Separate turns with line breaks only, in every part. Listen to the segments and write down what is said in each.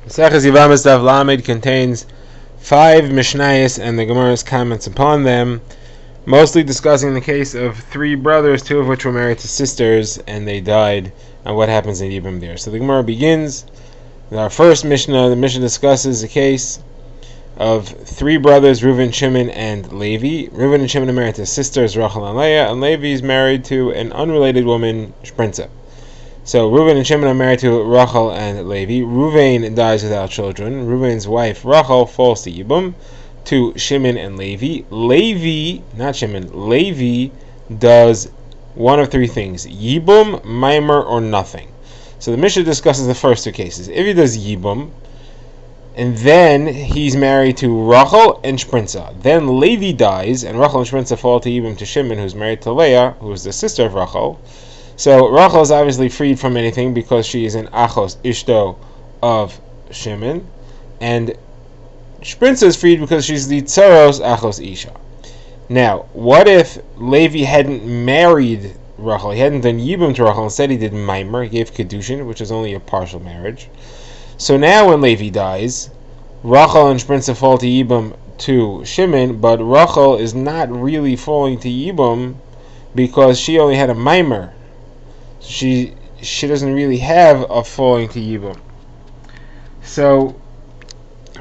Maseches Yevamos Daf Lamed contains 5 Mishnayos and the Gemara's comments upon them, mostly discussing the case of 3 brothers, 2 of which were married to sisters, and they died, and what happens in Yibum there. So the Gemara begins with our first Mishnah. The Mishnah discusses the case of 3 brothers, Reuven, Shimon, and Levi. Reuven and Shimon are married to sisters, Rachel and Leah, and Levi is married to an unrelated woman, Shprinza. So Reuven and Shimon are married to Rachel and Levi. Reuven dies without children. Reuven's wife Rachel falls to Yibum, to Shimon and Levi. Levi, not Shimon, Levi does one of 3 things: Yibum, Maimer, or nothing. So the Mishnah discusses the first 2 cases. If he does Yibum, and then he's married to Rachel and Shprinza, then Levi dies, and Rachel and Shprinza fall to Yibum to Shimon, who's married to Leah, who is the sister of Rachel. So Rachel is obviously freed from anything because she is an Achos Ishto of Shimon, and Shprinza is freed because she's the Tsaros Achos Isha. Now, what if Levi hadn't married Rachel? He hadn't done Yibum to Rachel. Instead, he did Maimer. He gave Kedushin, which is only a partial marriage. So now, when Levi dies, Rachel and Shprinza fall to Yibum to Shimon, but Rachel is not really falling to Yibum because she only had a Maimer. She doesn't really have a falling to Yibum. So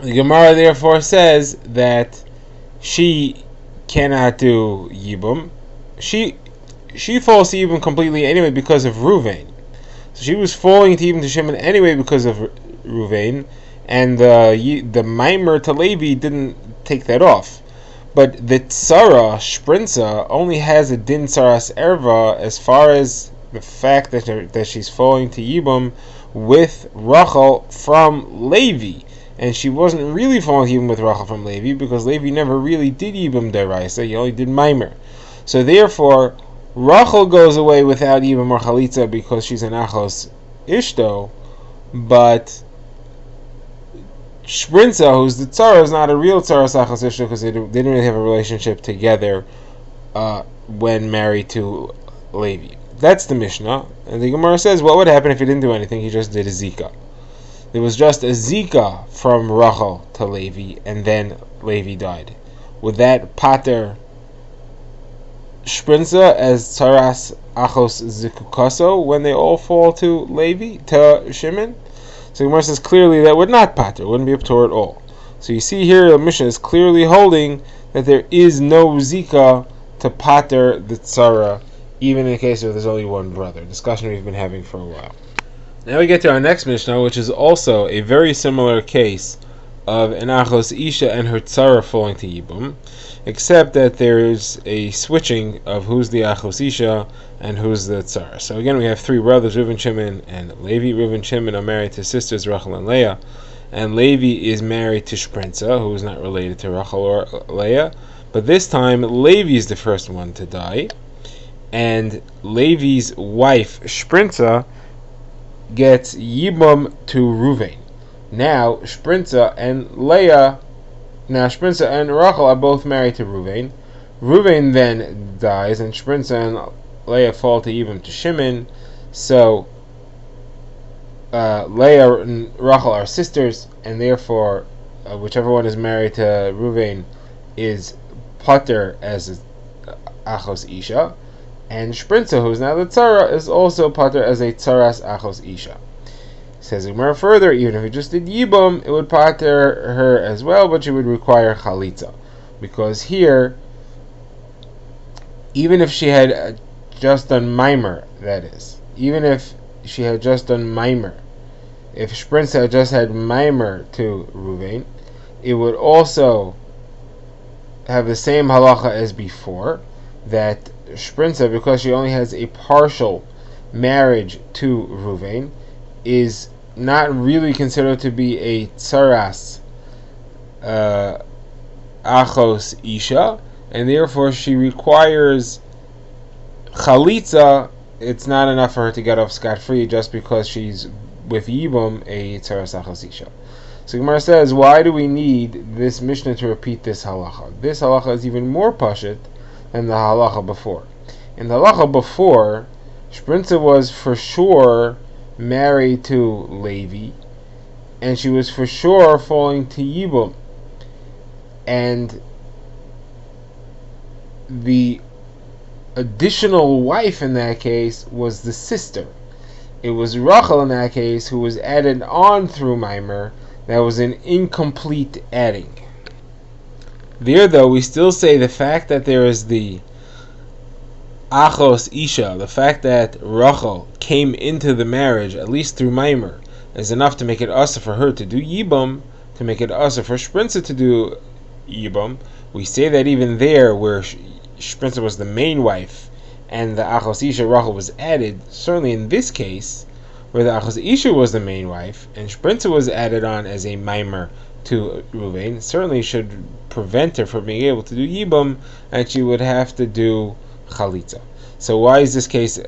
the Gemara therefore says that she cannot do Yibum. She falls to Yibum completely anyway because of Reuven. So she was falling to Yibum to Shimon anyway because of Reuven, and the Maimer to Levi didn't take that off. But the Tzara, Shprinza, only has a Din Tzaras Erva as far as the fact that she's falling to Yibum with Rachel from Levi, and she wasn't really falling to Yibum with Rachel from Levi because Levi never really did Yibum deraisa; he only did Maimer. So therefore, Rachel goes away without Yibum or Chalitza because she's an Achos Ishto, but Shprinza, who's the Tzara, is not a real Tzaras Achos Ishto because they didn't really have a relationship together when married to Levi. That's the Mishnah, and the Gemara says, what would happen if he didn't do anything? He just did a Zika. There was just a Zika from Rachel to Levi, and then Levi died. Would that pater Shprinza as Tzaras Achos Zikukaso when they all fall to Levi, to Shimon? So the Gemara says clearly that would not pater, wouldn't be up to her at all. So you see here the Mishnah is clearly holding that there is no Zika to pater the Tzara, even in the case where there's only one brother. Discussion we've been having for a while. Now we get to our next Mishnah, which is also a very similar case of an Achos Isha and her Tzara falling to Yibum, except that there is a switching of who's the Achos Isha and who's the Tzara. So again, we have 3 brothers, Reuven, Shimon, and Levi. Reuven and Shimon are married to sisters Rachel and Leah, and Levi is married to Shprinza, who is not related to Rachel or Leah, but this time Levi is the first one to die, and Levi's wife, Shprinza, gets Yibum to Reuven. Now, Shprinza and Rachel are both married to Reuven. Reuven then dies, and Shprinza and Leah fall to Yibum to Shimon. So, Leah and Rachel are sisters, and therefore, whichever one is married to Reuven is pater as Achos Isha. And Shprinza, who is now the Tzara, is also pater as a Tzaras Achos Isha. Says Gemara further, even if he just did Yibum, it would pater her as well, but she would require Chalitza. Because here, even if she had just done Maimer, that is, even if she had just done Maimer, if Shprinza had just had Maimer to Reuven, it would also have the same halacha as before, that Shprinza, because she only has a partial marriage to Reuven, is not really considered to be a Tzaras Achos Isha, and therefore she requires Chalitza. It's not enough for her to get off scot-free just because she's with Yibum, a Tzaras Achos Isha. So Gemara says, why do we need this Mishnah to repeat this halacha? This halacha is even more pashut than the halacha before. In the halacha before, Shprinza was for sure married to Levi, and she was for sure falling to Yibum. And the additional wife in that case was the sister. It was Rachel in that case who was added on through Maimer. That was an incomplete adding. There, though, we still say the fact that there is the Achos Isha, the fact that Rachel came into the marriage, at least through Maimer, is enough to make it asa for her to do Yibum, to make it asa for Shprinza to do Yibum. We say that even there, where Shprinza was the main wife, and the Achos Isha Rachel was added, certainly in this case, where the Achos Isha was the main wife, and Shprinza was added on as a Maimer to Ruvain, certainly should prevent her from being able to do Yibum, and she would have to do Chalitza. So why is this case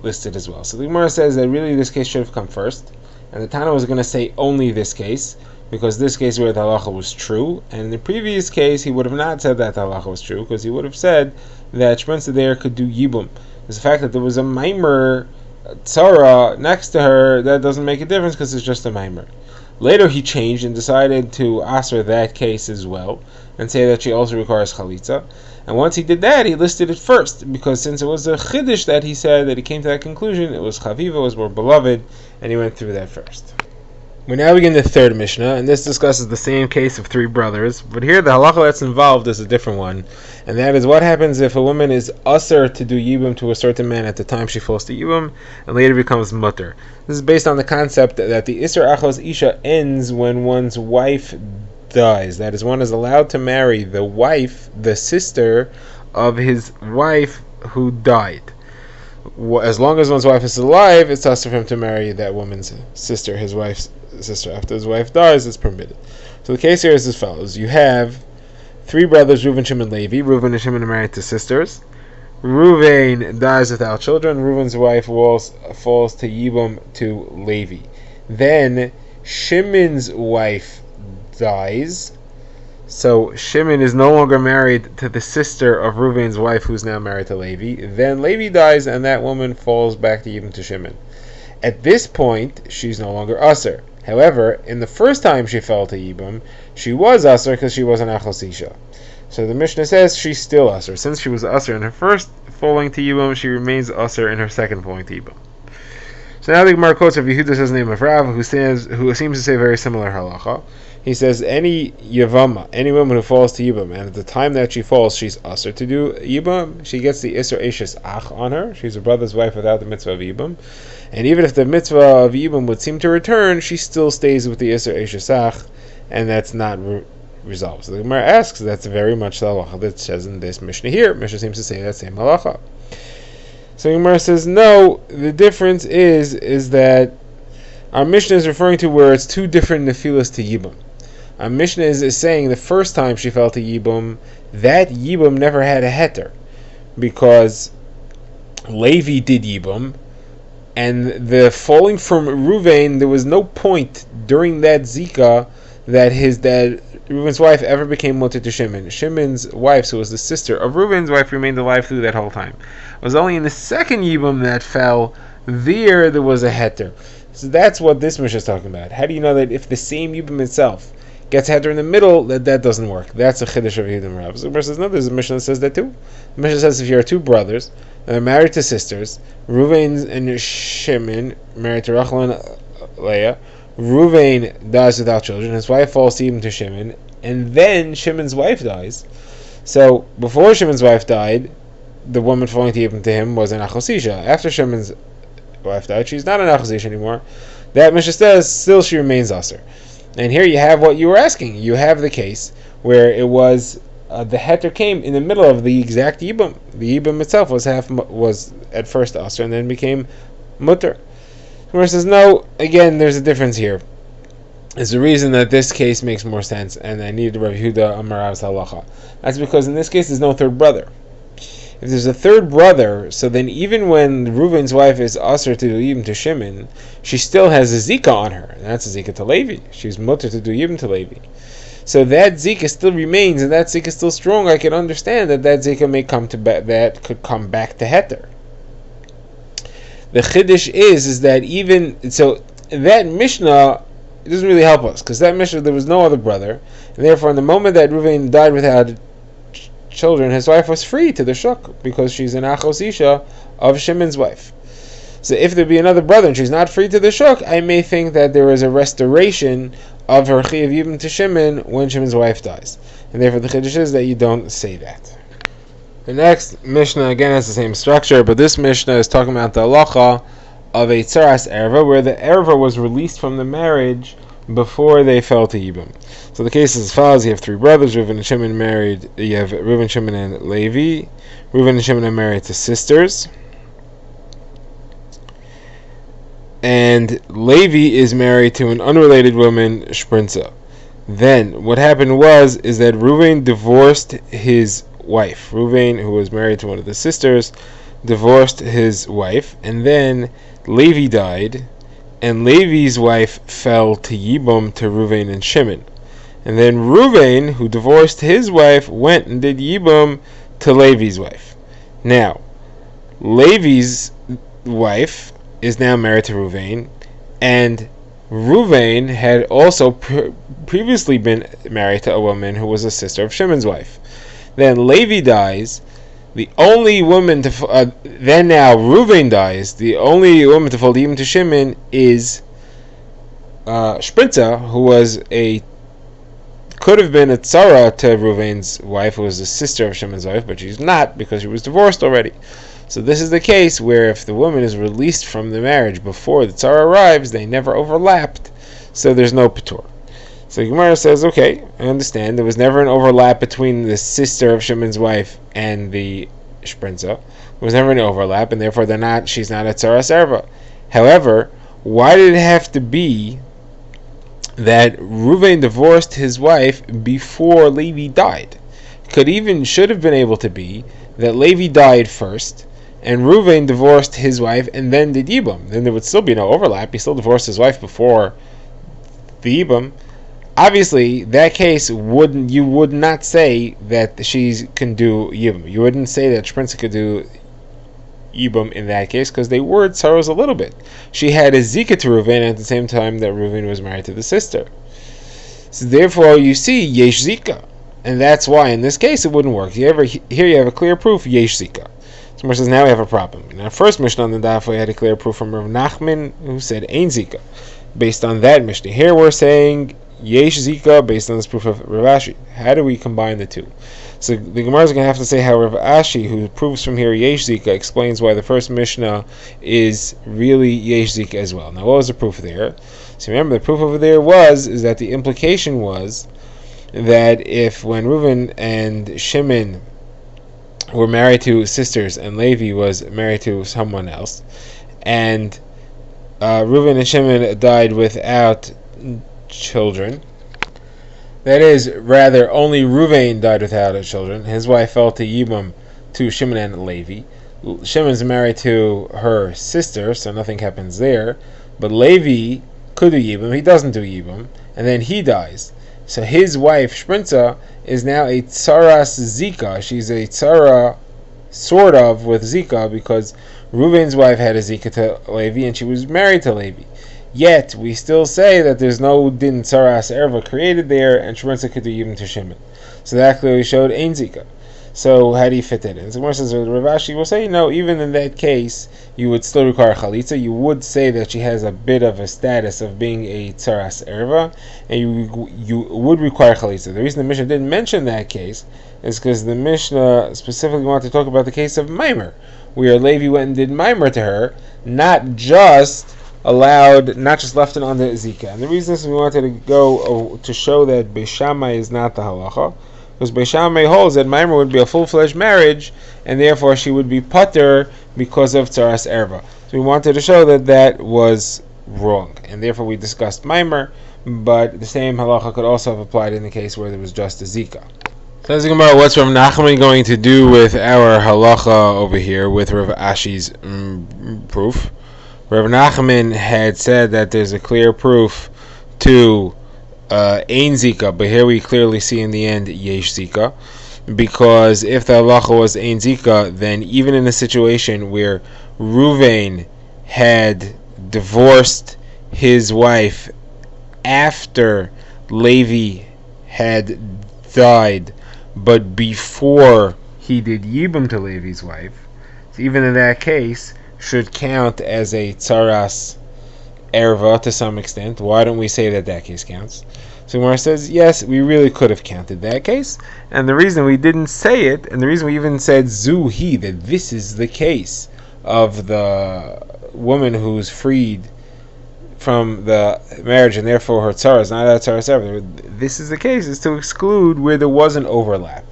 listed as well? So the Gemara says that really this case should have come first, and the Tana was going to say only this case, because this case where the halacha was true, and in the previous case he would have not said that the halacha was true, because he would have said that Shprinza there could do Yibum. It's the fact that there was a Maimer Tzara next to her, that doesn't make a difference because it's just a Maimer. Later he changed and decided to answer that case as well, and say that she also requires Chalitza. And once he did that, he listed it first, because since it was a Chiddush that he said that he came to that conclusion, it was Chaviva, was more beloved, and he went through that first. We now begin the third Mishnah, and this discusses the same case of three brothers, but here the halacha that's involved is a different one, and that is what happens if a woman is usher to do Yibum to a certain man at the time she falls to Yibum, and later becomes mutter. This is based on the concept that the Isser Achos Isha ends when one's wife dies. That is, one is allowed to marry the wife, the sister of his wife who died. As long as one's wife is alive, it's possible for him to marry that woman's sister, his wife's sister. After his wife dies, it's permitted. So the case here is as follows. You have three brothers, Reuven, Shimon, Levi. Reuven and Shimon are married to sisters. Reuven dies without children. Reuven's wife falls to Yibum to Levi. Then Shimon's wife dies. So Shimon is no longer married to the sister of Reuven's wife, who's now married to Levi. Then Levi dies, and that woman falls back to Yibum to Shimon. At this point, she's no longer usher. However, in the first time she fell to Yibum, she was usher because she was an Achos Isha. So the Mishnah says she's still usher. Since she was usher in her first falling to Yibum, she remains usher in her second falling to Yibum. So now the Gemara quotes of Yehuda says the name of Rav, who seems to say very similar halacha. He says any Yevama, any woman who falls to Yibum, and at the time that she falls, she's usher to do Yibum, she gets the Isser Eshes Ach on her. She's a brother's wife without the mitzvah of Yibum. And even if the mitzvah of Yibum would seem to return, she still stays with the Isser Eshes Ach, and that's not resolved. So the Gemara asks, that's very much the halacha that says in this Mishnah here. Mishnah seems to say that same halacha. So the Gemara says, no, the difference is that our Mishnah is referring to where it's two different nefilas to Yibum. Our Mishnah is saying the first time she fell to Yibum, that Yibum never had a heter, because Levi did Yibum, and the falling from Reuven, there was no point during that Zika that Reuven's wife ever became mutter to Shimon. Shimon's wife, who was the sister of Reuven's wife, remained alive through that whole time. It was only in the second Yibum that fell, there was a heter. So that's what this Mishnah is talking about. How do you know that if the same Yibum itself gets heter in the middle, that doesn't work? That's a chiddush of Yehuda and Rav. So the Mishnah says, no, there's a Mishnah that says that too. The Mishnah says if you are two brothers, they're married to sisters, Reuven and Shimon married to Rachel and Leah, Reuven dies without children, his wife falls even to Shimon, and then Shimon's wife dies. So before Shimon's wife died, the woman falling to him was an Achos Isha. After Shimon's wife died, she's not an Achos Isha anymore. That Mishnah says still she remains usher. And here you have what you were asking. You have the case where it was the heter came in the middle of the exact Yibum. The Yibum itself was at first usher and then became mutter. Gemara says, no, again, there's a difference here. There's a reason that this case makes more sense, and I need Rav Yehuda Amarav's halacha. That's because in this case there's no third brother. If there's a third brother, so then even when Reuven's wife is usher to do Yibum to Shimon, she still has a Zika on her, and that's a Zika to Levi. She's mutter to do Yibum to Levi. So that Zika still remains, and that Zika is still strong. I can understand that Zika may come to that could come back to heter. The chiddush is that even so, that Mishnah it doesn't really help us, because that Mishnah, there was no other brother, and therefore in the moment that Reuven died without children, his wife was free to the shuk, because she's an achos isha of Shimon's wife. So if there be another brother and she's not free to the shuk, I may think that there is a restoration of her chiyuv yibum to Shimon when Shimon's wife dies. And therefore the chiddush is that you don't say that. The next Mishnah again has the same structure, but this Mishnah is talking about the halacha of a tzaras erva, where the erva was released from the marriage before they fell to yibum. So the case is as follows: you have three brothers, Reuven and Shimon married. You have Reuven, Shimon, and Levi. Reuven and Shimon are married to sisters, and Levi is married to an unrelated woman, Shprinza. Then what happened is that Reuven divorced his wife. Reuven, who was married to one of the sisters, divorced his wife, and then Levi died, and Levi's wife fell to Yibum to Reuven and Shimon. And then Reuven, who divorced his wife, went and did Yibum to Levi's wife. Now, Levi's wife is now married to Reuven, and Reuven had also previously been married to a woman who was a sister of Shimon's wife. Then Levi dies. The only woman to then now Reuven dies. The only woman to fall even to Shimon is Shprinza, who could have been a tzara to Reuven's wife, who was the sister of Shimon's wife, but she's not because she was divorced already. So this is the case where if the woman is released from the marriage before the tzara arrives, they never overlapped, so there's no patur. So Gemara says, okay, I understand. There was never an overlap between the sister of Shimon's wife and the Shprinza. There was never an overlap, and therefore she's not a tzaras erva. However, why did it have to be that Reuven divorced his wife before Levi died? Should have been able to be that Levi died first, and Reuven divorced his wife and then did Yibum. Then there would still be no overlap. He still divorced his wife before the Yibum. Obviously, that case you would not say that she can do Yibum. You wouldn't say that Shprinza could do Yibum in that case, because they were tzaros a little bit. She had a zika to Reuven at the same time that Reuven was married to the sister. So therefore, you see yesh zika, and that's why in this case it wouldn't work. Here you have a clear proof yesh zika. So Moshe says now we have a problem. In our first Mishnah on the Daf, we had a clear proof from Rav Nachman who said ein zika. Based on that Mishnah, here we're saying yesh zika based on this proof of Rav Ashi. How do we combine the two? So the Gemara is going to have to say how Rav Ashi, who proves from here yesh zika, explains why the first Mishnah is really yesh zika as well. Now, what was the proof there? So remember, the proof over there is that the implication was that if when Reuven and Shimon were married to sisters and Levi was married to someone else, and Reuven and Shimon died without children, that is, rather, only Reuven died without children. His wife fell to Yibum to Shimon and Levi. Shimon's married to her sister, so nothing happens there. But Levi could do Yibum. He doesn't do Yibum, and then he dies. So his wife, Shprinza, is now a tzaras zika. She's a tzara, sort of, with zika, because Reuven's wife had a zika to Levi, and she was married to Levi. Yet, we still say that there's no din tzaras erva created there, and Shprinza could do Yibum to Shimon. So that clearly showed ein zika. So how do you fit that in? So Rav Ashi will say, no, even in that case, you would still require chalitza. You would say that she has a bit of a status of being a tzaras erva, and you would require chalitza. The reason the Mishnah didn't mention that case is because the Mishnah specifically wanted to talk about the case of Maimer, where Levi went and did Maimer to her, not just left it on the zika. And the reason is we wanted to go to show that Beis Shammai is not the halacha, because Beis Shammai holds that Maimer would be a full-fledged marriage, and therefore she would be pater because of tzaras erva. So we wanted to show that was wrong, and therefore we discussed Maimer, but the same halacha could also have applied in the case where there was just a zika. Says the Gemara, what's Rav Nachman going to do with our halacha over here, with Rav Ashi's proof? Rav Nachman had said that there's a clear proof to ein zika, but here we clearly see in the end yesh zika, because if the halacha was ein zika, then even in a situation where Reuven had divorced his wife after Levi had died, but before he did Yibum to Levi's wife, so even in that case, should count as a tzaras erva to some extent. Why don't we say that case counts? So Gemara says, yes, we really could have counted that case, and the reason we didn't say it, and the reason we even said zuhi, that this is the case of the woman who's freed from the marriage, and therefore her tzara is not a tzaras erva. This is the case, is to exclude where there was an overlap,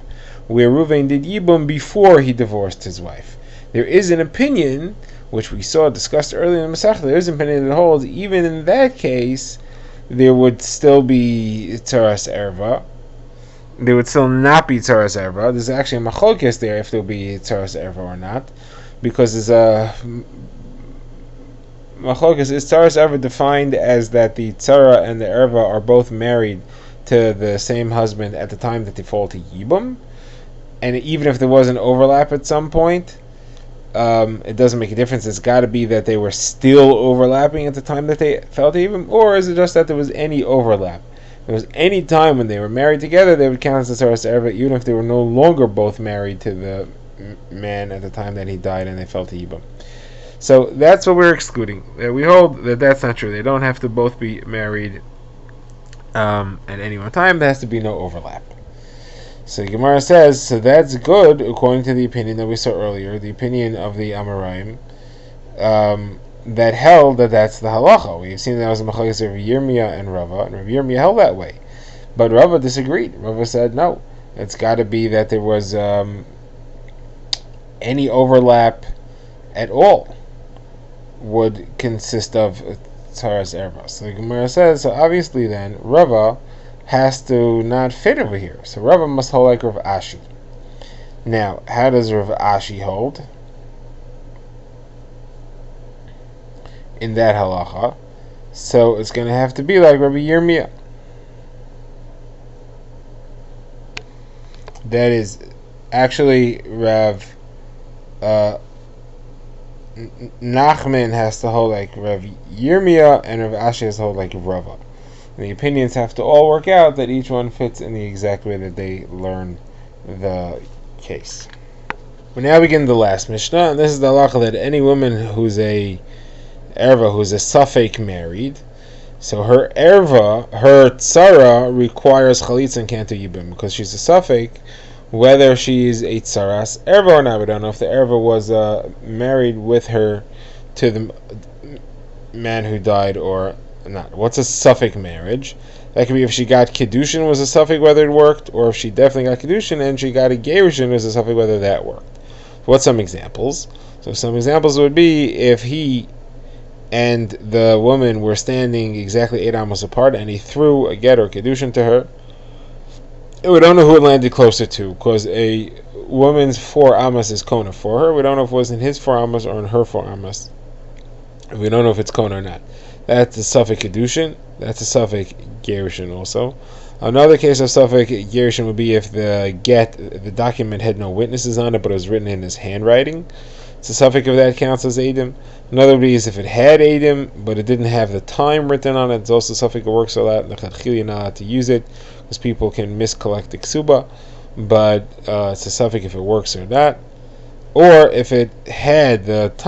where Reuven did Yibum before he divorced his wife. There is an opinion, which we saw discussed earlier in the Masechta, there is an opinion that holds, even in that case, there would still be tzaras erva. There would still not be tzaras erva. There's actually a machlokes there if there will be tzaras erva or not, because there's a machlokes. Is tzaras erva defined as that the tzara and the erva are both married to the same husband at the time that they fall to yibum, and even if there was an overlap at some point, it doesn't make a difference. It's got to be that they were still overlapping at the time that they fell to yibum, or is it just that there was any overlap? If there was any time when they were married together, they would count as a tzaras erva, even if they were no longer both married to the man at the time that he died and they fell to yibum. So that's what we're excluding. We hold that that's not true. They don't have to both be married at any one time. There has to be no overlap. So Gemara says, so that's good according to the opinion that we saw earlier, the opinion of the Amoraim, that held that that's the halacha. We've seen that was a machlokes of Yirmiyah and Rava, and Rav Yirmiyah held that way. But Rava disagreed. Rava said, no, it's got to be that there was any overlap at all would consist of tzaras erva. So the Gemara says, so obviously then, Rava has to not fit over here. So Rava must hold like Rav Ashi. Now, how does Rav Ashi hold in that halacha? So it's going to have to be like Rabbi Yirmiyah. That is actually Rav Nachman has to hold like Rav Yirmiyah, and Rav Ashi has to hold like Rava. The opinions have to all work out that each one fits in the exact way that they learn the case. We now begin the last Mishnah, and this is the halacha that any woman who's a erva, who's a safek married, so her erva, her tzara, requires chalitza and can't do yibum, because she's a safek, whether she's a tzaras erva or not. We don't know if the erva was married with her to the man who died or not. What's a safek marriage? That could be if she got kiddushin was a safek whether it worked, or if she definitely got kiddushin and she got a gerushin was a safek whether that worked. What's some examples? So some examples would be if he and the woman were standing exactly 8 amos apart and he threw a get or kiddushin to her. We don't know who it landed closer to, because a woman's 4 amos is kona for her. We don't know if it was in his 4 amos or in her 4 amos. We don't know if it's kona or not. That's a safek kiddushin. That's a safek gerushin also. Another case of safek gerushin would be if the document had no witnesses on it, but it was written in his handwriting. So safek of that counts as edim. Another would be is if it had edim, but it didn't have the time written on it. It's also safek it works a lot. Nechatchil you're not allowed to use it because people can miscollect the ksuba, but it's a safek if it works or not. Or if it had the